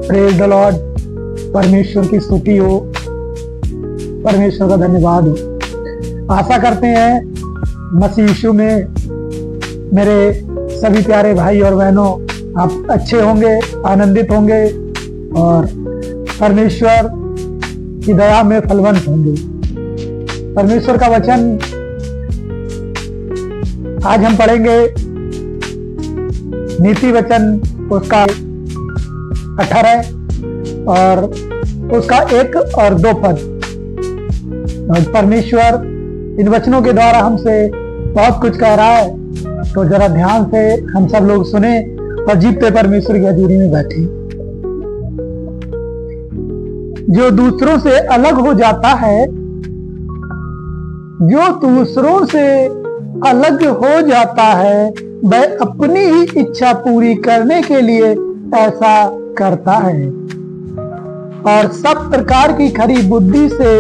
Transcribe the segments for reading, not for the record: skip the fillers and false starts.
Praise the Lord. परमेश्वर की स्तुति हो, परमेश्वर का धन्यवाद हो। आशा करते हैं मसीह यीशु में मेरे सभी प्यारे भाई और बहनों आप अच्छे होंगे, आनंदित होंगे और परमेश्वर की दया में फलवंत होंगे। परमेश्वर का वचन आज हम पढ़ेंगे नीति वचन उसका 18 और उसका 1 और 2 पद। और परमेश्वर इन वचनों के द्वारा हमसे बहुत कुछ कह रहा है, तो जरा ध्यान से हम सब लोग सुने और जीवते परमेश्वर की हजूरी में बैठे। जो दूसरों से अलग हो जाता है, जो दूसरों से अलग हो जाता है, वह अपनी ही इच्छा पूरी करने के लिए ऐसा करता है और सब प्रकार की खरी बुद्धि से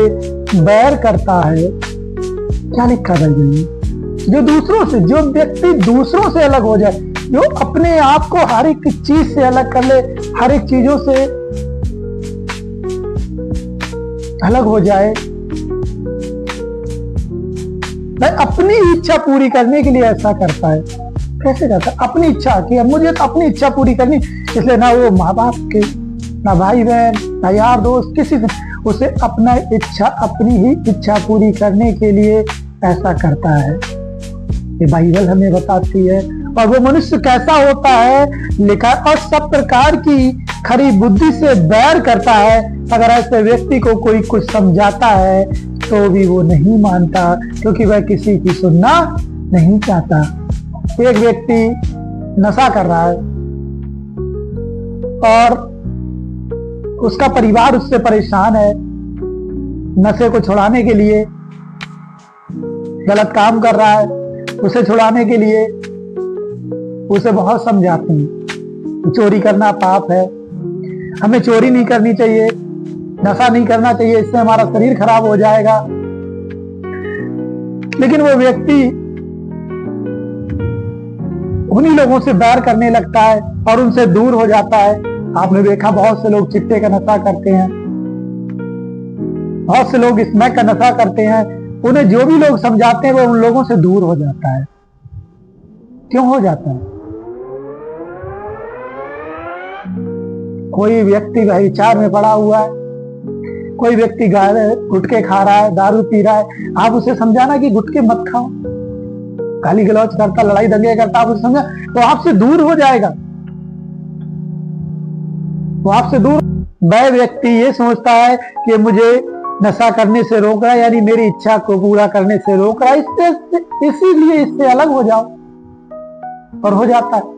बैर करता है। क्या लिखा है? जो व्यक्ति दूसरों से अलग हो जाए, जो अपने आप को हर एक चीज से अलग कर ले, हर एक चीजों से अलग हो जाए, वह अपनी इच्छा पूरी करने के लिए ऐसा करता है। कैसे करता है? अपनी इच्छा कि अब मुझे तो अपनी इच्छा पूरी करनी, इसलिए ना वो माँ बाप के, ना भाई बहन, ना यार दोस्त, किसी से उसे अपना इच्छा, अपनी ही इच्छा पूरी करने के लिए ऐसा करता है। ये बाइबल हमें बताती है। और वो मनुष्य कैसा होता है लिखा, और सब प्रकार की खरी बुद्धि से बैर करता है। अगर ऐसे व्यक्ति को कोई कुछ समझाता है तो भी वो नहीं मानता, क्योंकि वह किसी की सुनना नहीं चाहता। एक व्यक्ति नशा कर रहा है और उसका परिवार उससे परेशान है। नशे को छुड़ाने के लिए गलत काम कर रहा है, उसे छुड़ाने के लिए उसे बहुत समझाते हैं। चोरी करना पाप है, हमें चोरी नहीं करनी चाहिए, नशा नहीं करना चाहिए, इससे हमारा शरीर खराब हो जाएगा। लेकिन वो व्यक्ति उन्हीं लोगों से बैर करने लगता है और उनसे दूर हो जाता है। आपने देखा बहुत से लोग चिट्टे का नशा करते हैं, बहुत से लोग स्मैक का नशा करते हैं। उन्हें जो भी लोग समझाते हैं वो उन लोगों से दूर हो जाता है। क्यों हो जाता है? कोई व्यक्ति व्यभिचार में पड़ा हुआ है, कोई व्यक्ति गुटखे खा रहा है, दारू पी रहा है, आप उसे समझाना कि गुटखे मत खाओ, गाली गलौज करता, लड़ाई दंगे करता, आप उसे समझा तो आपसे दूर हो जाएगा। वो आपसे दूर। वह व्यक्ति ये सोचता है कि मुझे नशा करने से रोक रहा है, यानी मेरी इच्छा को पूरा करने से रोक रहा है, इसीलिए इससे अलग हो जाओ, और हो जाता है।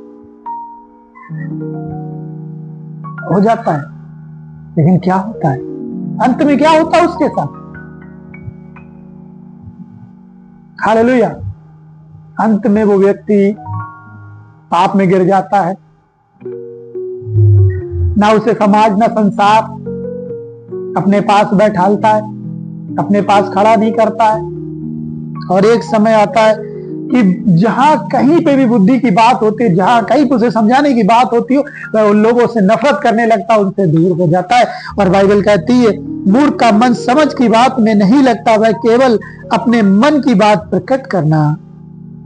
लेकिन क्या होता है अंत में? क्या होता है उसके साथ? हालेलुया। अंत में वो व्यक्ति पाप में गिर जाता है। ना उसे समाज, ना संसार अपने पास बैठालता है, अपने पास खड़ा नहीं करता है। और एक समय आता है कि जहां कहीं पे भी बुद्धि की बात होती है, जहां कहीं पे उसे समझाने की बात होती हो, वह उन लोगों से नफरत करने लगता है, उनसे दूर हो जाता है। और बाइबल कहती है, मूर्ख का मन समझ की बात में नहीं लगता, वह केवल अपने मन की बात प्रकट करना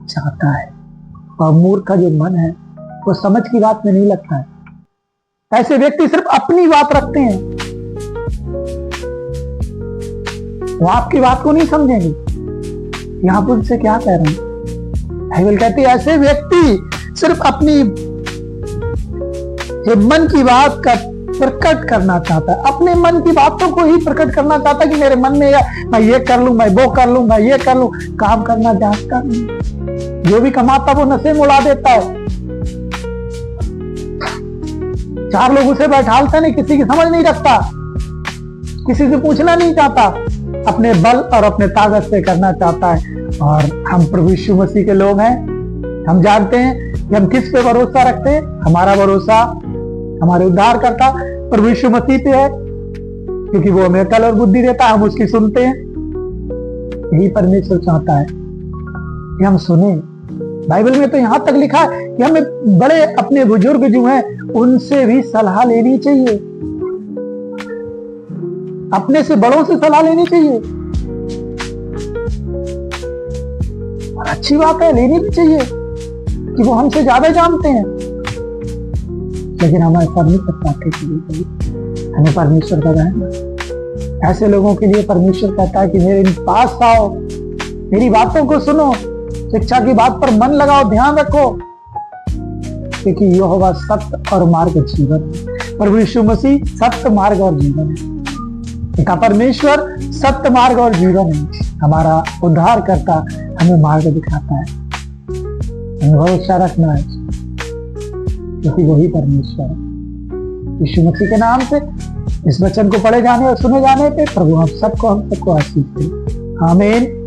चाहता है। और मूर्ख का जो मन है वो समझ की बात में नहीं लगता है। ऐसे व्यक्ति सिर्फ अपनी बात रखते हैं, वो आपकी बात को नहीं समझेंगे। यहां पर उनसे क्या कह रहे हैं? बाइबल कहती है ऐसे व्यक्ति सिर्फ अपनी मन की बात का प्रकट करना चाहता है, अपने मन की बातों को ही प्रकट करना चाहता है कि मेरे मन में मैं ये कर लूं, मैं वो कर लूं, मैं ये कर लूं। काम करना चाहता नहीं। जो भी कमाता वो नशे में उड़ा देता है। चार लोग उसे बैठालते नहीं, किसी की समझ नहीं रखता, किसी से पूछना नहीं चाहता, अपने बल और अपने ताकत से करना चाहता है। और हम प्रभु यीशु मसीह के लोग हैं, हम जानते हैं कि हम किस पे भरोसा रखते हैं। हमारा भरोसा हमारे उद्धारकर्ता प्रभु यीशु मसीह पे है, क्योंकि वो हमें अकल और बुद्धि देता है, हम उसकी सुनते हैं। यही परमेश्वर चाहता है कि हम सुने। बाइबल में तो यहां तक लिखा है कि हमें बड़े अपने बुजुर्ग जो हैं उनसे भी सलाह लेनी चाहिए। अपने से बड़ों से सलाह लेनी चाहिए, और अच्छी बात है, लेनी भी चाहिए कि वो हमसे ज्यादा जानते हैं। लेकिन हम ऐसा नहीं कर पाते कभी, हमें परमेश्वर का रहना। ऐसे लोगों के लिए परमेश्वर कहता है कि मेरे पास आओ, मेरी बातों को सुनो, शिक्षा की बात पर मन लगाओ, ध्यान रखो, क्योंकि यहोवा सत्य और मार्ग जीवन है। प्रभु यीशु मसीह सत्य, मार्ग और जीवन है। पिता परमेश्वर सत्य, मार्ग और जीवन है। हमारा उद्धार करता हमें मार्ग दिखाता है। हमें भरोसा रखना है क्योंकि वही परमेश्वर है। यीशु मसीह के नाम से इस वचन को पढ़े जाने और सुने जाने पे प्रभु हम सबको आशीष दे। आमीन।